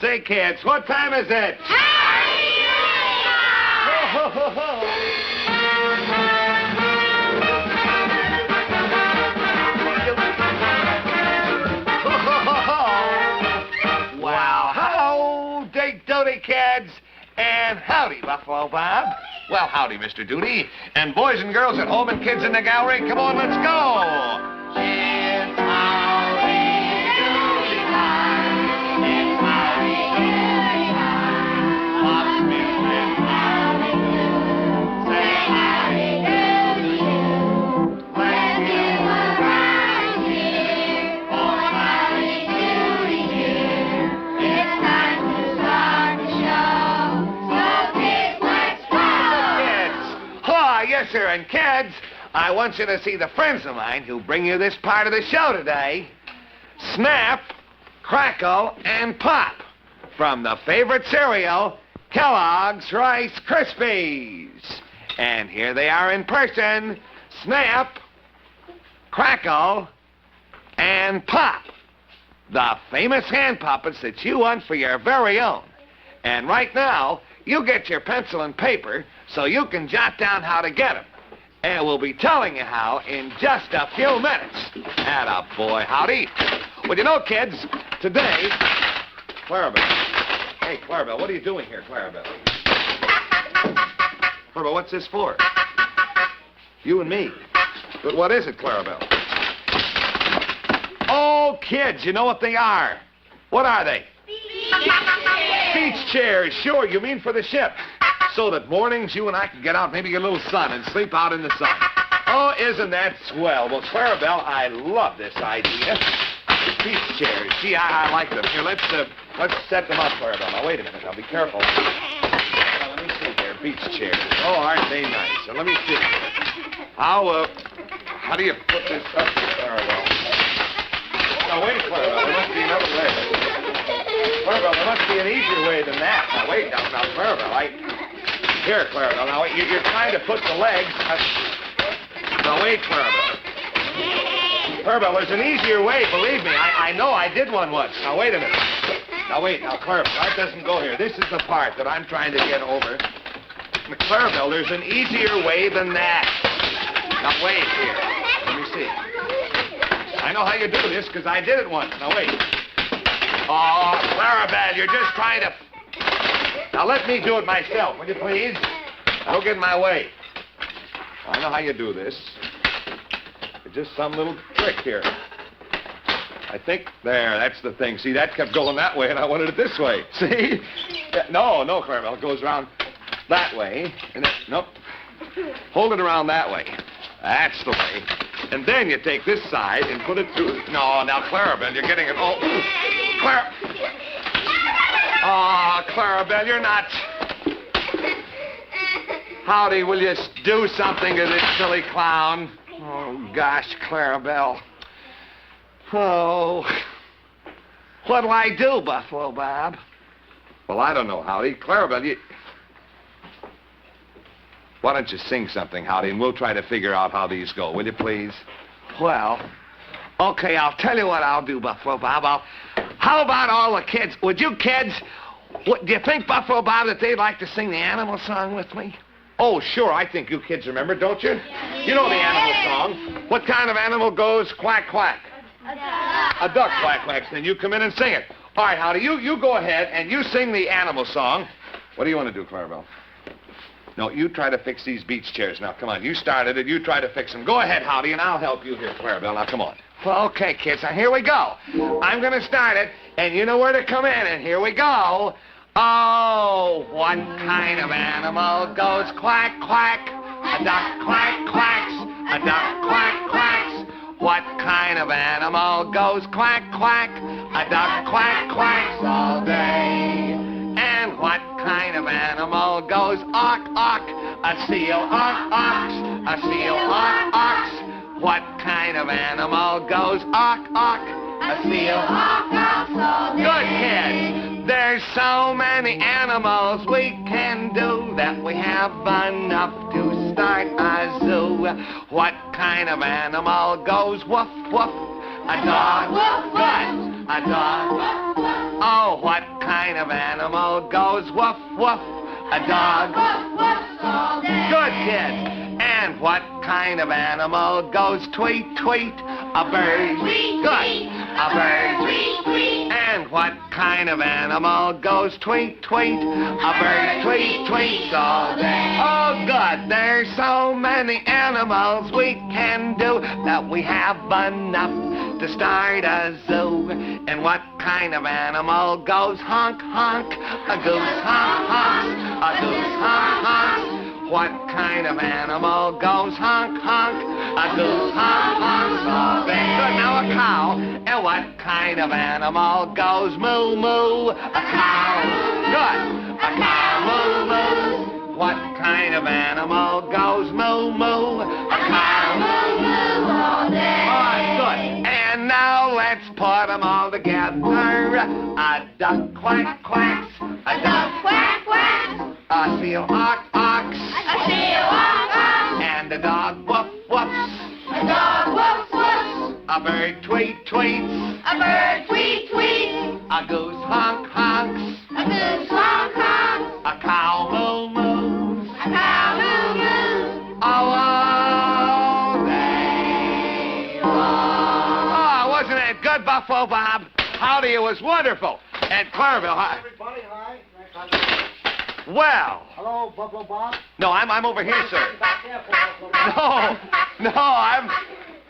Say, kids, what time is it? Ho, ho, ho. Well, howdy doody, kids, and howdy, Buffalo Bob. Well, howdy, Mr. Doody, and boys and girls at home and kids in the gallery, come on, let's go. It's howdy doody time. It's howdy doody time. Bob Smith and howdy doody. Say howdy doody. Let's get around here. Oh, howdy doody here. It's time to start the show. So kids, let's go. Kids. Oh, yes, sir, and kids, I want you to see the friends of mine who bring you this part of the show today. Snap, Crackle, and Pop from the favorite cereal, Kellogg's Rice Krispies. And here they are in person, Snap, Crackle, and Pop, the famous hand puppets that you want for your very own. And right now, you get your pencil and paper so you can jot down how to get them. And we'll be telling you how in just a few minutes. Attaboy, howdy. Well, you know, kids, today... Clarabelle. Hey, Clarabelle, what are you doing here, Clarabelle? Clarabelle, what's this for? You and me. But what is it, Clarabelle? Oh, kids, you know what they are. What are they? Beach chairs. Sure, you mean for the ship. So that mornings you and I can get out, maybe get a little sun and sleep out in the sun. Oh, isn't that swell? Well, Clarabelle, I love this idea. Beach chairs. Gee, I like them. Here, let's set them up, Clarabelle. Now, wait a minute. Now, be careful. Now, let me see here. Beach chairs. Oh, aren't they nice? Now, let me see. How do you put this up, Clarabelle? Now, wait, Clarabelle. There must be another way. Clarabelle, there must be an easier way than that. Now, wait. Now, Clarabelle, Here, Clarabelle. Now, you're trying to put the legs... Now, wait, Clarabelle. Clarabelle, there's an easier way, believe me. I know I did one once. Now, wait a minute. Now, wait. Now, Clarabelle, that doesn't go here. This is the part that I'm trying to get over. Now, Clarabelle, there's an easier way than that. Now, wait here. Let me see. I know how you do this, because I did it once. Now, wait. Oh, Clarabelle, you're just trying to... Now, let me do it myself, will you please? Don't get in my way. I know how you do this. It's just some little trick here. I think, there, that's the thing. See, that kept going that way, and I wanted it this way. See? No, Clarabelle, it goes around that way. And nope. Hold it around that way. That's the way. And then you take this side and put it through. No, now, Clarabelle, you're getting it all... Oh, Clarabelle, you're not... Howdy, will you do something to this silly clown? Oh, gosh, Clarabelle. Oh. What'll I do, Buffalo Bob? Well, I don't know, Howdy. Clarabelle, you... Why don't you sing something, Howdy, and we'll try to figure out how these go, will you, please? Well, okay, I'll tell you what I'll do, Buffalo Bob. How about all the kids? Would you kids... do you think, Buffalo Bob, that they'd like to sing the animal song with me? Oh, sure, I think you kids remember, don't you? You know the animal song. What kind of animal goes quack, quack? A duck. A duck quack, quacks. Then you come in and sing it. All right, Howdy, you go ahead and you sing the animal song. What do you want to do, Clarabelle? No, you try to fix these beach chairs. Now, come on, you started it. You try to fix them. Go ahead, Howdy, and I'll help you here, Clarabelle. Now, come on. Well, okay, kids, now here we go. I'm going to start it, and you know where to come in, and here we go. Oh, what kind of animal goes quack, quack? A duck quack, quacks. A duck quack, quacks. What kind of animal goes quack, quack? A duck quack, quacks all day. And what kind of animal goes awk, awk? A seal awk, awks. A seal awk, awks. What kind of animal goes awk, awk? A seal awk, awks all day. Good, kids. There's so many animals we can do that we have enough to start a zoo. What kind of animal goes woof, woof? A dog. Woof, woof. A dog. Woof, woof. Oh, what kind of animal goes woof, woof? A dog. Woof, woof, all day. Good, kids. And what kind of animal goes tweet, tweet? A bird. Tweet, Good. tweet. A bird. Tweet, tweet. And what kind of animal goes tweet, tweet? A bird. Tweet, tweet all day. Oh, good. There's so many animals we can do that we have enough to start a zoo. And what kind of animal goes honk, honk? A goose honk, honk. A goose honk, honk. What kind of animal goes honk, honk? A goose honk, honk all day. Good, now a cow. And what kind of animal goes moo, moo? A cow. Good. A cow, moo, moo. What kind of animal goes moo, moo? A cow. Moo, moo, all day. All right, good. And now let's put them all together. A duck quack, quacks. A duck Quack, quack. a seal, ox, ox. A seal, ox, ox. And a dog, woof, woof. A dog, woof, woof. A bird, tweet, tweets. A bird, tweet, tweet. A goose, honk, honks. A goose, honk, honk. A cow, moo, moo. A cow, moo, moo. All day long. Oh, wasn't it good, Buffalo Bob? Howdy, it was wonderful. And Clarabelle, hi. Everybody, hi. Well, Hello, Buffalo Bob. no, I'm over here, sir. Back there for Buffalo Bob. No,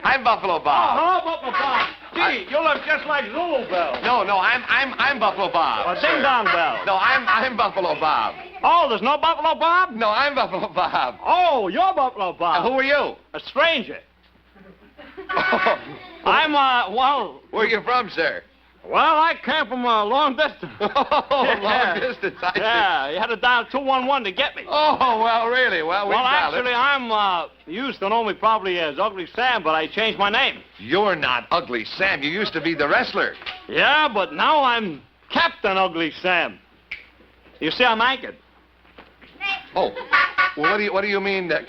I'm Buffalo Bob. Hello, Buffalo Bob. Gee, you look just like Zulu Bell. No, I'm Buffalo Bob. Or sir. Ding Dong Bell. No, I'm Buffalo Bob. Oh, there's no Buffalo Bob? No, I'm Buffalo Bob. Oh, you're Buffalo Bob. Who are you? A stranger. I'm, Where are you from, sir? well, I came from a long distance. Long distance, I see. Yeah, you had to dial 211 to get me. Oh, well, really? Well, Well, actually, you used to know me probably as Ugly Sam, but I changed my name. You're not Ugly Sam. You used to be the wrestler. Yeah, but now I'm Captain Ugly Sam. You see, I'm anchored. Oh, well, what do you mean that...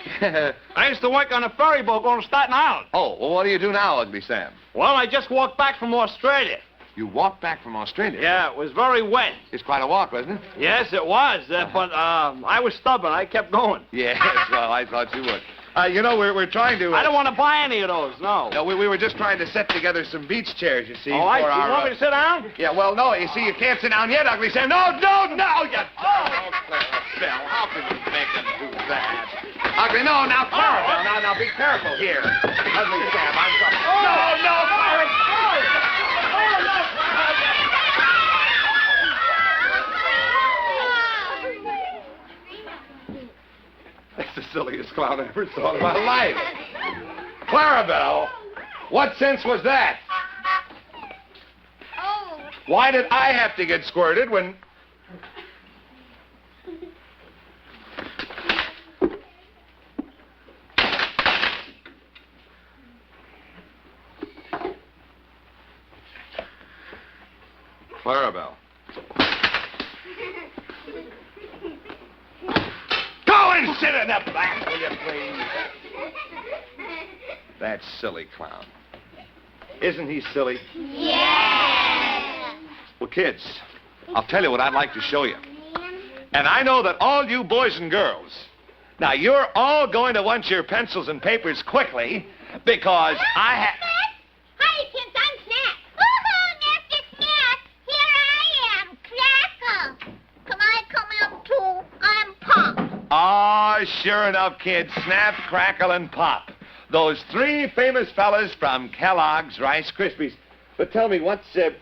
I used to work on a ferry boat going to Staten Island. Oh, well, what do you do now, Ugly Sam? Well, I just walked back from Australia. You walked back from Australia. Yeah, it was very wet. It's quite a walk, wasn't it? Yes, it was, but I was stubborn. I kept going. Yes, well, I thought you would. You know, we're trying to... I don't want to buy any of those, no. No, we were just trying to set together some beach chairs, you see, Oh, I see. for You our... want me to sit down? Yeah, well, no, you see, you can't sit down yet, Ugly Sam. No, you... Oh, Clarabelle, how can you make him do that? Ugly, no, now, Clarabelle, now, be careful here. Ugly Sam, I'm sorry. No, Clarabelle! That's the silliest clown I ever saw in my life. Clarabelle, what sense was that? Oh. Why did I have to get squirted when... Clarabelle. Go and sit in the back, will you, please? That silly clown. Isn't he silly? Yeah. Well, kids, I'll tell you what I'd like to show you. And I know that all you boys and girls, now you're all going to want your pencils and papers quickly because I have... Hi, kids, I'm Snack. Woohoo, Mr. Snack. Here I am, Crackle. Can I come in too? I'm Pop. Ah, sure enough, kids. Snap, Crackle, and Pop. Those three famous fellas from Kellogg's Rice Krispies. But tell me, what's the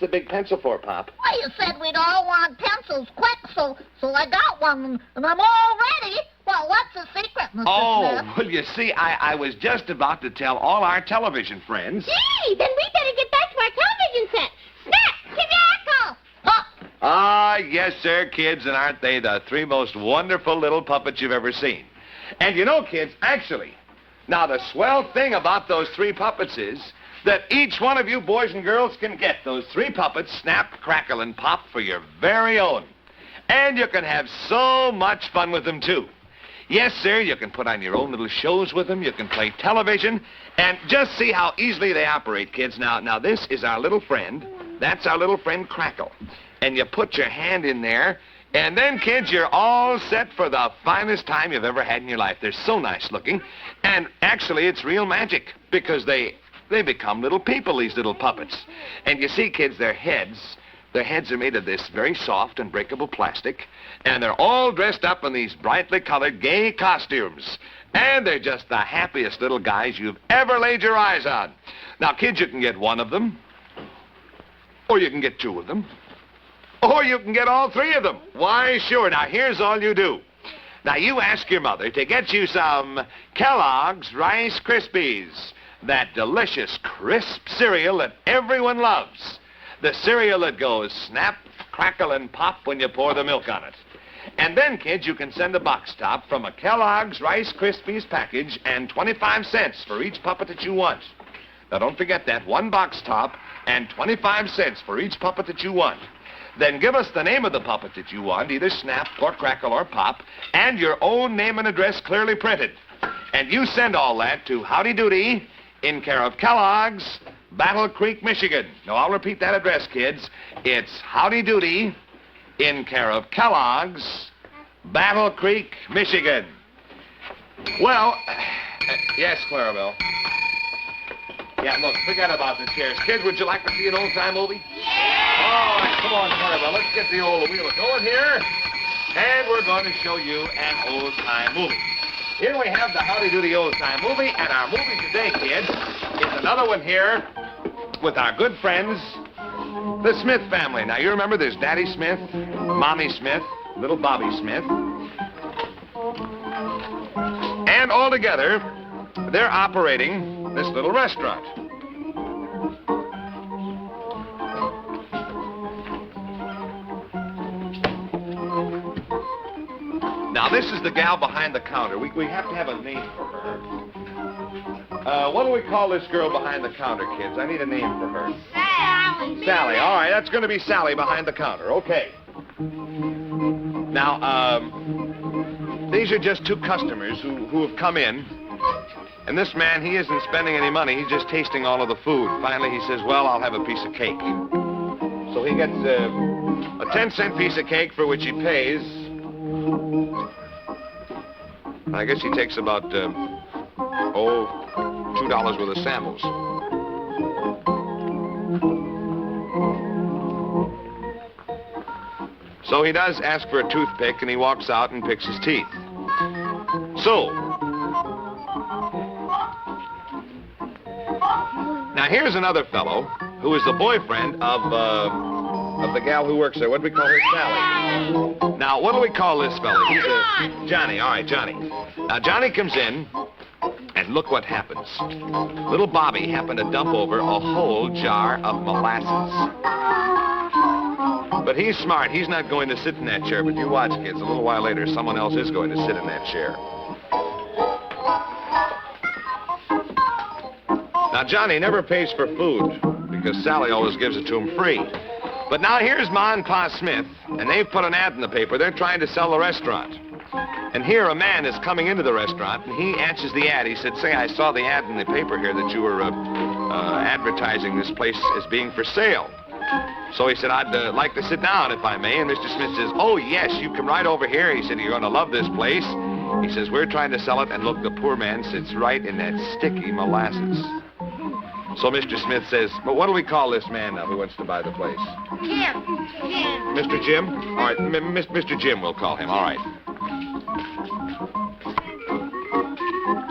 big pencil for, Pop? Well, you said we'd all want pencils quick, so I got one, and I'm all ready. Well, what's the secret, Mr. Oh, Snack? well, you see, I was just about to tell all our television friends. Gee, then we better get back to our television set. Snack, Crackle. Oh. Ah, yes, sir, kids, and aren't they the three most wonderful little puppets you've ever seen? And you know, kids, actually, now the swell thing about those three puppets is that each one of you boys and girls can get those three puppets, Snap, Crackle, and Pop, for your very own. And you can have so much fun with them, too. Yes, sir, you can put on your own little shows with them. You can play television. And just see how easily they operate, kids. Now, this is our little friend That's our little friend Crackle. And you put your hand in there, and then, kids, you're all set for the finest time you've ever had in your life. They're so nice looking. And actually, it's real magic because they become little people, these little puppets. And you see, kids, their heads are made of this very soft and breakable plastic, and they're all dressed up in these brightly colored, gay costumes. And they're just the happiest little guys you've ever laid your eyes on. Now, kids, you can get one of them, or you can get two of them, or you can get all three of them. Why, sure. Now, here's all you do. Now, you ask your mother to get you some Kellogg's Rice Krispies, that delicious, crisp cereal that everyone loves. The cereal that goes snap, crackle, and pop when you pour the milk on it. And then, kids, you can send a box top from a Kellogg's Rice Krispies package and 25 cents for each puppet that you want. Now, don't forget that. One box top and 25 cents for each puppet that you want. Then give us the name of the puppet that you want, either Snap or Crackle or Pop, and your own name and address clearly printed. And you send all that to Howdy Doody, in care of Kellogg's, Battle Creek, Michigan. Now, I'll repeat that address, kids. It's Howdy Doody, in care of Kellogg's, Battle Creek, Michigan. Well, yes, Clarabelle. Yeah, look, forget about the chairs. Kids, would you like to see an old-time movie? Yeah! All right, come on, Clarabelle. Let's get the old wheel going here. And we're going to show you an old-time movie. Here we have the Howdy Doody old-time movie, and our movie today, kids, is another one here with our good friends, the Smith family. Now, you remember there's Daddy Smith, Mommy Smith, little Bobby Smith. And all together, they're operating this little restaurant. Now, this is the gal behind the counter. We have to have a name for her. What do we call this girl behind the counter, kids? I need a name for her. Sally. Sally. All right, that's going to be Sally behind the counter. Okay. Now, these are just two customers who have come in. And this man, he isn't spending any money. He's just tasting all of the food. Finally, he says, well, I'll have a piece of cake. So he gets a 10-cent piece of cake for which he pays. I guess he takes about, $2 worth of samples. So he does ask for a toothpick, and he walks out and picks his teeth. So, now here's another fellow who is the boyfriend of the gal who works there. What do we call her? Sally. Now, what do we call this fellow? He's Johnny. All right, Johnny. Now, Johnny comes in, and look what happens. Little Bobby happened to dump over a whole jar of molasses. But he's smart. He's not going to sit in that chair. But you watch, kids. A little while later, someone else is going to sit in that chair. Now, Johnny never pays for food because Sally always gives it to him free. But now here's Ma and Pa Smith, and they've put an ad in the paper. They're trying to sell the restaurant. And here a man is coming into the restaurant, and he answers the ad. He said, say, I saw the ad in the paper here that you were advertising this place as being for sale. So he said, I'd like to sit down, if I may. And Mr. Smith says, oh, yes, you come right over here. He said, you're going to love this place. He says, we're trying to sell it. And look, the poor man sits right in that sticky molasses. So Mr. Smith says, but what do we call this man now who wants to buy the place? Jim. Mr. Jim? All right, Mr. Jim we'll call him. All right.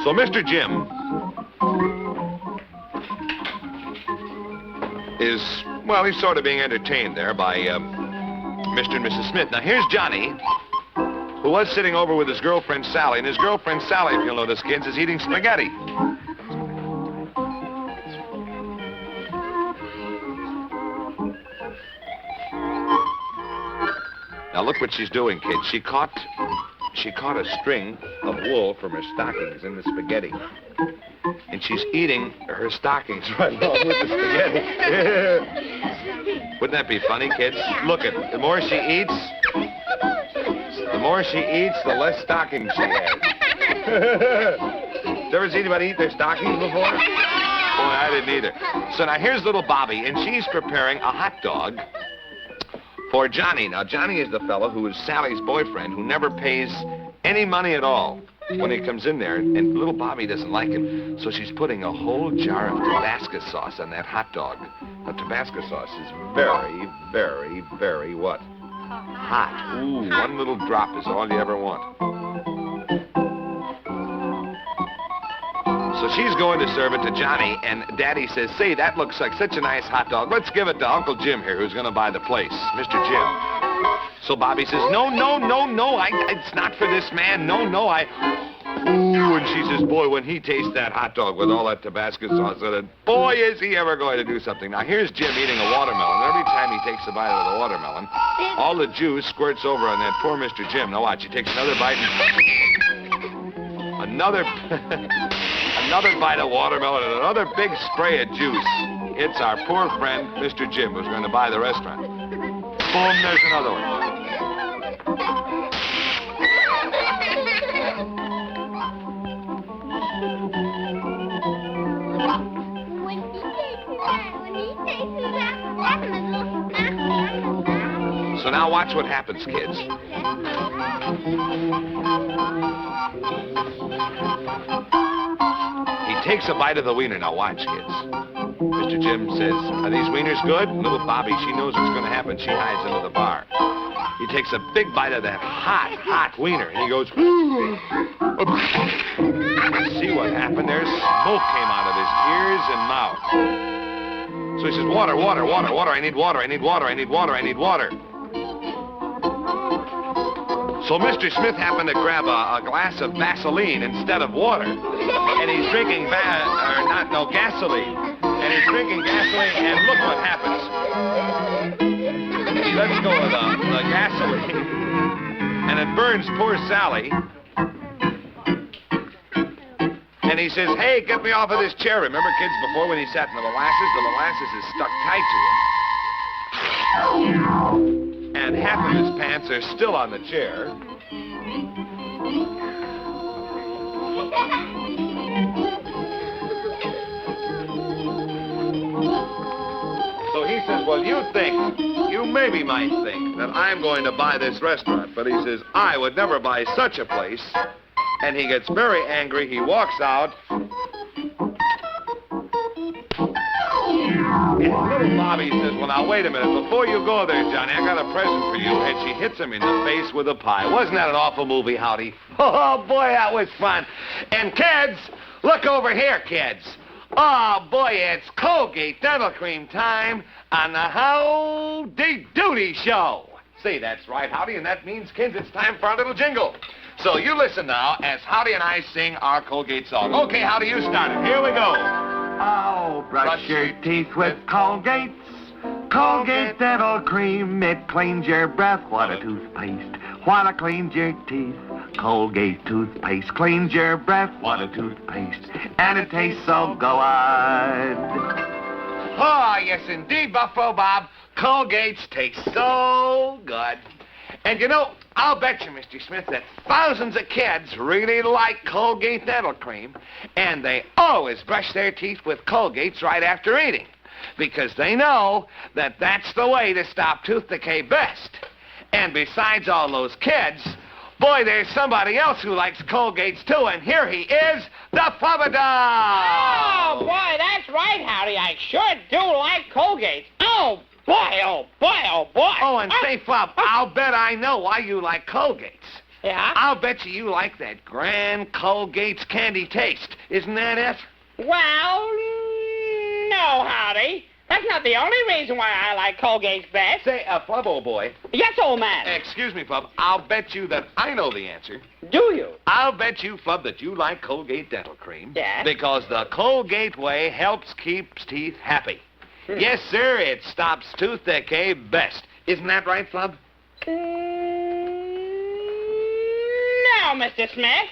So Mr. Jim is, well, he's sort of being entertained there by Mr. and Mrs. Smith. Now, here's Johnny, who was sitting over with his girlfriend, Sally. And his girlfriend, Sally, if you'll notice, kids, is eating spaghetti. Now, look what she's doing, kids. She caught a string of wool from her stockings in the spaghetti. And she's eating her stockings right along with the spaghetti. Wouldn't that be funny, kids? Look at the more she eats, the less stockings she has. Ever seen anybody eat their stockings before? I didn't either. So now here's little Bobby, and she's preparing a hot dog for Johnny. Now, Johnny is the fellow who is Sally's boyfriend, who never pays any money at all when he comes in there, and little Bobby doesn't like him, so she's putting a whole jar of Tabasco sauce on that hot dog. Now, Tabasco sauce is very, very, very what? Hot. Ooh, one little drop is all you ever want. So she's going to serve it to Johnny, and Daddy says, say, that looks like such a nice hot dog. Let's give it to Uncle Jim here, who's going to buy the place, Mr. Jim. So Bobby says, no, it's not for this man. No, Ooh, and she says, boy, when he tastes that hot dog with all that Tabasco sauce in it, boy, is he ever going to do something. Now, here's Jim eating a watermelon. Every time he takes a bite of the watermelon, all the juice squirts over on that poor Mr. Jim. Now, watch, he takes another bite and... Another bite of watermelon and another big spray of juice. It's our poor friend, Mr. Jim, who's going to buy the restaurant. Boom, there's another one. So now watch what happens, kids. He takes a bite of the wiener. Now watch, kids. Mr. Jim says, are these wieners good? Little Bobby, she knows what's going to happen. She hides under the bar. He takes a big bite of that hot wiener, and he goes, see what happened? There's smoke came out of his ears and mouth. So he says, water. I need water. So Mr. Smith happened to grab a glass of Vaseline instead of water. And he's drinking gasoline. And he's drinking gasoline, and look what happens. He lets go of the gasoline, and it burns poor Sally. And he says, hey, get me off of this chair. Remember, kids, before when he sat in the molasses is stuck tight to him. And half of his pants are still on the chair. So he says, well, you maybe might think that I'm going to buy this restaurant. But he says, I would never buy such a place. And he gets very angry. He walks out. And little Bobby says, well, now, wait a minute. Before you go there, Johnny, I got a present for you. And she hits him in the face with a pie. Wasn't that an awful movie, Howdy? Oh, boy, that was fun. And kids, look over here, kids. Oh, boy, it's Colgate Dental Cream time on the Howdy Doody show. See, that's right, Howdy, and that means, kids, it's time for our little jingle. So you listen now as Howdy and I sing our Colgate song. Okay, Howdy, you start it. Here we go. Oh, brush your teeth with Colgate's Colgate Dental Cream. It cleans your breath. What a toothpaste. What a cleans your teeth. Colgate toothpaste cleans your breath. What a toothpaste. And it tastes so good. Oh, yes, indeed, Buffalo Bob. Colgate's taste so good. And you know, I'll bet you, Mr. Smith, that thousands of kids really like Colgate Dental Cream, and they always brush their teeth with Colgates right after eating, because they know that that's the way to stop tooth decay best. And besides all those kids, boy, there's somebody else who likes Colgates too, and here he is, the Puppet. Oh, boy, that's right, Howdy. I sure do like Colgates. Oh, boy, oh, boy, oh, boy. Oh, and say, Flop, I'll bet I know why you like Colgates. Yeah? I'll bet you like that grand Colgate's candy taste. Isn't that it? Well, no, Howdy. That's not the only reason why I like Colgate's best. Say, Flub, old boy. Yes, old man. Excuse me, Flub. I'll bet you that I know the answer. Do you? I'll bet you, Flub, that you like Colgate Dental Cream. Yeah? Because the Colgate way helps keep teeth happy. Yes, sir, it stops tooth decay best. Isn't that right, Flub? No, Mr. Smith.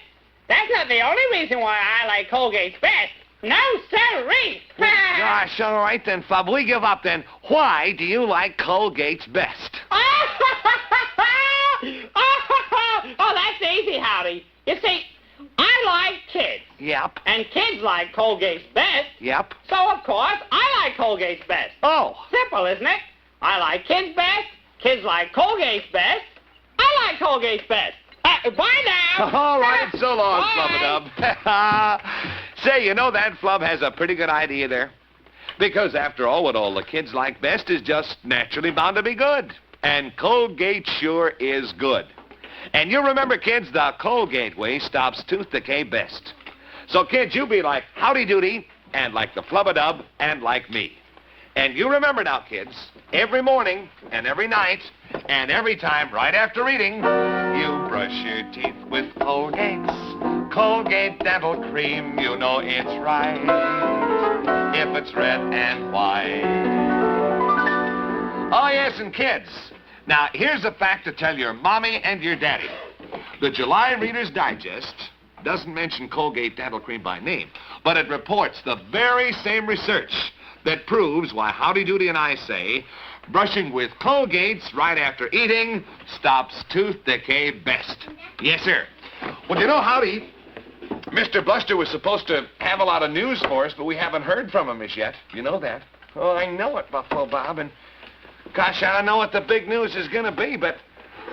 That's not the only reason why I like Colgate's best. No, sirree. Gosh, all right then, Flub. We give up then. Why do you like Colgate's best? Oh, that's easy, Howdy. You see, I like kids. Yep. And kids like Colgate's best. Yep. So, of course, I like Colgate's best. Oh. Simple, isn't it? I like kids' best. Kids like Colgate's best. I like Colgate's best. Bye now. All right, so long, Bye. Flub-a-Dub. Say, you know that Flub has a pretty good idea there. Because after all, what all the kids like best is just naturally bound to be good. And Colgate sure is good. And you remember, kids, the Colgate way stops tooth decay best. So, kids, you be like Howdy Doody, and like the Flub-a-Dub, and like me. And you remember now, kids, every morning, and every night, and every time right after eating, you brush your teeth with Colgate's Colgate Dental Cream. You know it's right if it's red and white. Oh, yes, and kids, now here's a fact to tell your mommy and your daddy. The July Reader's Digest doesn't mention Colgate Dental Cream by name, but it reports the very same research that proves why Howdy Doody and I say brushing with Colgate's right after eating stops tooth decay best. Yes, sir. Well, you know, Howdy, Mr. Bluster was supposed to have a lot of news for us, but we haven't heard from him as yet. You know that. Oh, I know it, Buffalo Bob, and gosh, I don't know what the big news is going to be, but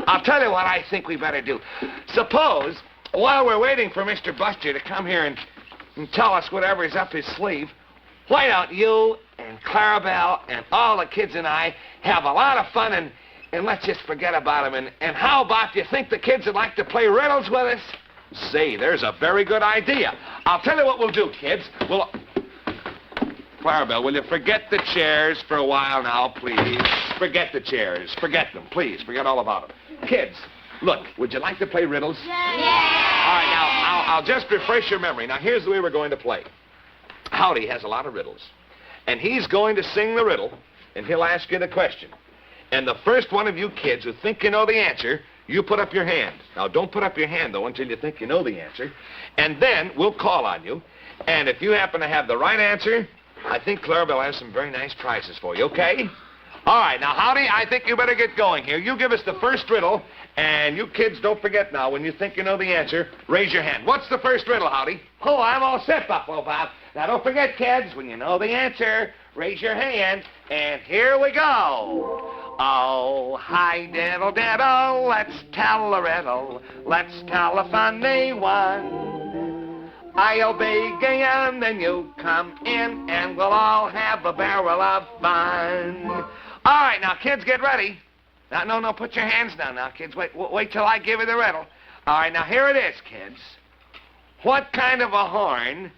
I'll tell you what I think we better do. Suppose, while we're waiting for Mr. Bluster to come here and tell us whatever's up his sleeve, why don't you and Clarabelle and all the kids and I have a lot of fun and let's just forget about him. And how about, do you think the kids would like to play riddles with us? Say, there's a very good idea. I'll tell you what we'll do, kids. Clarabelle, will you forget the chairs for a while now, please? Forget the chairs. Forget them, please. Forget all about them. Kids, look, would you like to play riddles? Yeah. All right, now, I'll just refresh your memory. Now, here's the way we're going to play. Howdy has a lot of riddles. And he's going to sing the riddle, and he'll ask you the question. And the first one of you kids who think you know the answer, you put up your hand. Now, don't put up your hand, though, until you think you know the answer. And then we'll call on you. And if you happen to have the right answer, I think Clarabelle has some very nice prizes for you, okay? All right, now, Howdy, I think you better get going here. You give us the first riddle, and you kids don't forget now, when you think you know the answer, raise your hand. What's the first riddle, Howdy? Oh, I'm all set, Buffalo Bob. Now, don't forget, kids, when you know the answer, raise your hand, and here we go. Oh, hi, diddle, diddle, let's tell a riddle. Let's tell a funny one. I'll begin, then you come in, and we'll all have a barrel of fun. All right, now, kids, get ready. Now, no, put your hands down now, kids. Wait till I give you the riddle. All right, now, here it is, kids. What kind of a horn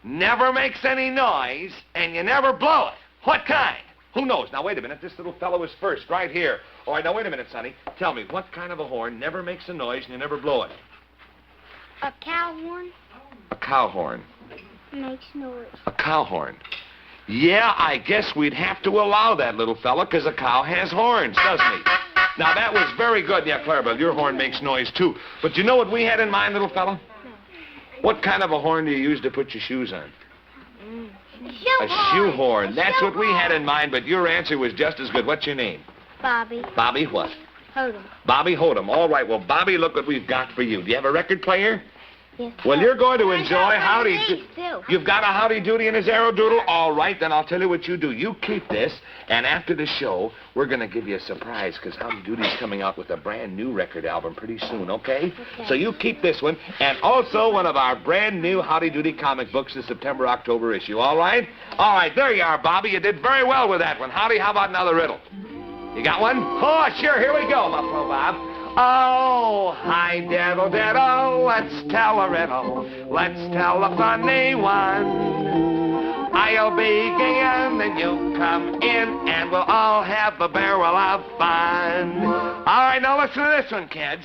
never makes any noise, and you never blow it? What kind? Who knows? Now, wait a minute. This little fellow is first, right here. All right, now, wait a minute, Sonny. Tell me, what kind of a horn never makes a noise, and you never blow it? A cow horn A cow horn. makes noise. A cow horn. Yeah, I guess we'd have to allow that, little fella, because a cow has horns, doesn't he? Now, that was very good. Yeah, Clarabelle, your horn makes noise, too. But you know what we had in mind, little fella? What kind of a horn do you use to put your shoes on? A shoe horn. That's what we had in mind, but your answer was just as good. What's your name? Bobby. Bobby what? Hodem. Bobby Hodem. All right, well, Bobby, look what we've got for you. Do you have a record player? Yes. Well, you're going to enjoy Howdy. Do. You've got a Howdy Doody and his Aerodoodle? All right, then I'll tell you what you do. You keep this, and after the show, we're going to give you a surprise, because Howdy Doody's coming out with a brand new record album pretty soon, okay? So you keep this one, and also one of our brand new Howdy Doody comic books, the September-October issue, all right? All right, there you are, Bobby. You did very well with that one. Howdy, how about another riddle? You got one? Oh, sure, here we go, Buffalo Bob. Oh, hi, diddle, diddle, let's tell a riddle. Let's tell a funny one. I'll begin, then you come in, and we'll all have a barrel of fun. All right, now listen to this one, kids.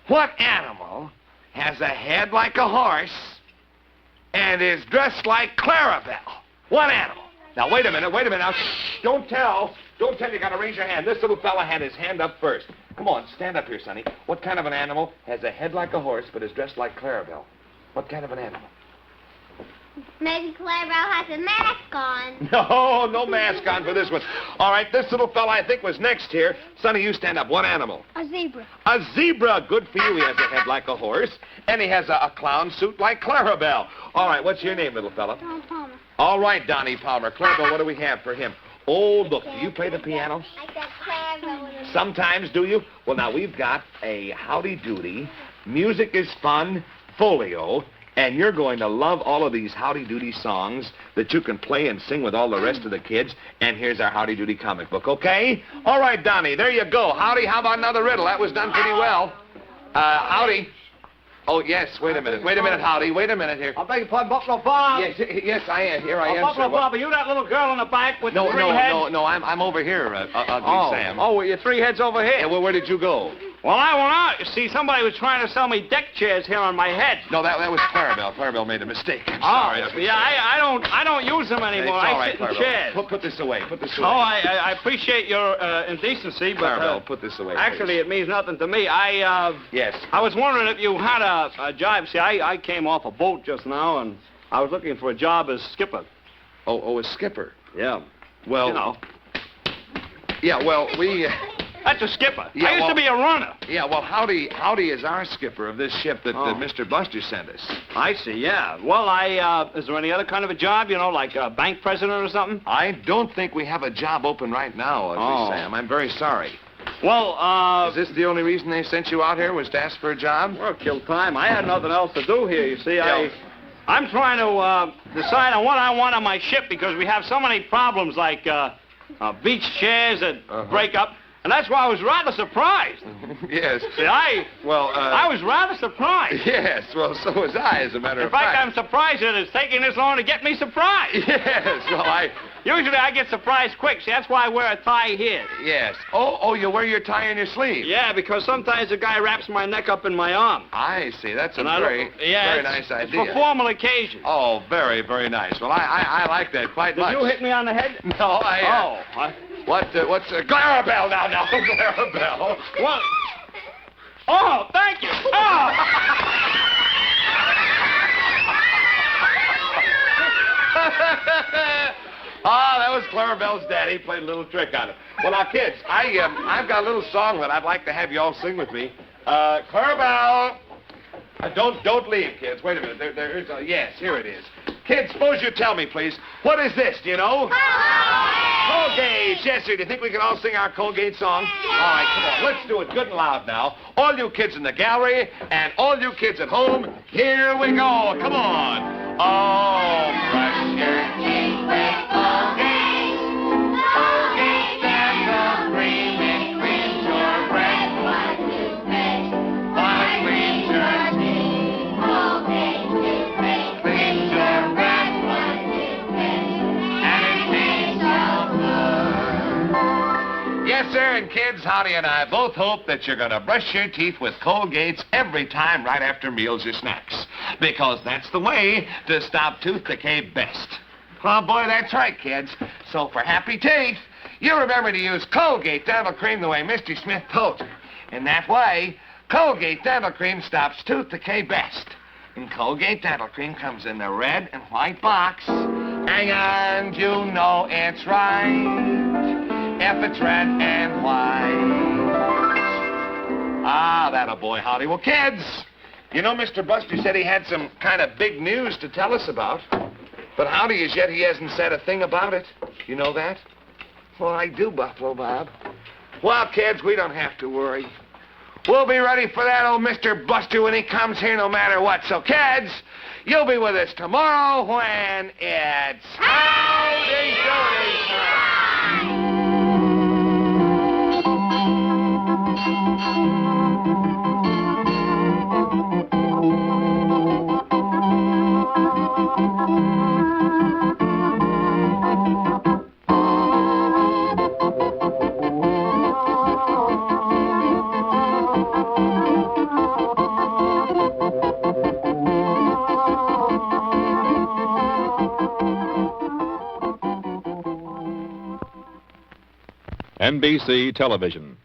What animal has a head like a horse and is dressed like Clarabelle? What animal? Now, wait a minute. Now, shh, don't tell. Don't tell. You got to raise your hand. This little fella had his hand up first. Come on, stand up here, Sonny. What kind of an animal has a head like a horse but is dressed like Clarabelle? What kind of an animal? Maybe Clarabelle has a mask on. No, no mask on for this one. All right, this little fella I think was next here. Sonny, you stand up. What animal? A zebra. A zebra. Good for you. He has a head like a horse, and he has a clown suit like Clarabelle. All right, what's your name, little fella? Don Palmer. All right, Donnie Palmer. Clarabelle, what do we have for him? Oh, look, do you play the piano? I got Clarabelle. Sometimes, do you? Well, now, we've got a Howdy Doody, Music is Fun, folio, and you're going to love all of these Howdy Doody songs that you can play and sing with all the rest of the kids. And here's our Howdy Doody comic book, okay? All right, Donnie, there you go. Howdy, how about another riddle? That was done pretty well. Howdy. Oh, yes, wait a minute. Wait a minute, Howdy. Wait a minute here. I beg your pardon, Buffalo Bob. Yes, I am. Here I am, Buffalo sir. What- Bob, are you that little girl in the back with the three heads? No, I'm over here, Ugly Sam. Oh, well, your three heads over here. Yeah, well, where did you go? Well, I went out. You see, somebody was trying to sell me deck chairs here on my head. No, that was Clarabelle. Clarabelle made a mistake. I'm sorry. Yeah, I don't use them anymore. It's all I right, sit in Clarabelle. chairs. Put this away. Put this away. Oh, I appreciate your indecency, but Clarabelle, put this away. actually, please. it means nothing to me. Yes. I was wondering if you had a job. See, I came off a boat just now, and I was looking for a job as skipper. Oh, a skipper. Yeah. Well, You know, yeah. Well, we. that's a skipper. Yeah, I used to be a runner. Yeah. Well, Howdy is our skipper of this ship that Mr. Buster sent us. I see, yeah. Well, is there any other kind of a job, like a bank president or something? I don't think we have a job open right now, Ugly Sam. I'm very sorry. Well, Is this the only reason they sent you out here was to ask for a job? well, kill time. I had nothing else to do here, you see. Yeah. I'm trying to decide on what I want on my ship because we have so many problems like beach chairs that break up. And that's why I was rather surprised. Yes. See, I was rather surprised. Yes. Well, so was I, as a matter In of fact, fact. I'm surprised that it's taking this long to get me surprised. Yes. Well, Usually I get surprised quick. See, that's why I wear a tie here. Yes. Oh, you wear your tie in your sleeve. Yeah, because sometimes the guy wraps my neck up in my arm. I see. That's a And I very, don't- yeah, very it's- nice idea. It's for formal occasions. Oh, very, very nice. Well, I like that quite Did much. you hit me on the head? No, What's Clarabelle now, Clarabelle. What? Oh, thank you. Oh! That was Clarabelle's daddy. Played a little trick on it. Well, now, kids, I've got a little song that I'd like to have you all sing with me. Clarabelle. Don't leave, kids. Wait a minute. There's yes, here it is. Kids, suppose you tell me, please. What is this? Do you know? Colgate. Yes, sir. Do you think we can all sing our Colgate song? All right, come on. Let's do it good and loud now. All you kids in the gallery and all you kids at home, here we go. Come on. Oh, brush your teeth with Colgate. Colgate dental cream. It cleans your breath. Why cleans your teeth? Colgate toothpaste cleans your breath. And it tastes so good. Yes, sir, and kids, Howdy and I both hope that you're going to brush your teeth with Colgates every time right after meals or snacks. Because that's the way to stop tooth decay best. Oh, boy, that's right, kids. So for happy teeth, you remember to use Colgate dental cream the way Mr. Smith told you. In that way, Colgate dental cream stops tooth decay best. And Colgate dental cream comes in the red and white box. And you know it's right if it's red and white. Ah, that'll boy, Howdy. Well, kids, you know Mr. Buster said he had some kind of big news to tell us about. But Howdy, as yet, he hasn't said a thing about it. You know that? Well, I do, Buffalo Bob. Well, kids, we don't have to worry. We'll be ready for that old Mr. Buster when he comes here no matter what. So, kids, you'll be with us tomorrow when it's Howdy Doody NBC Television.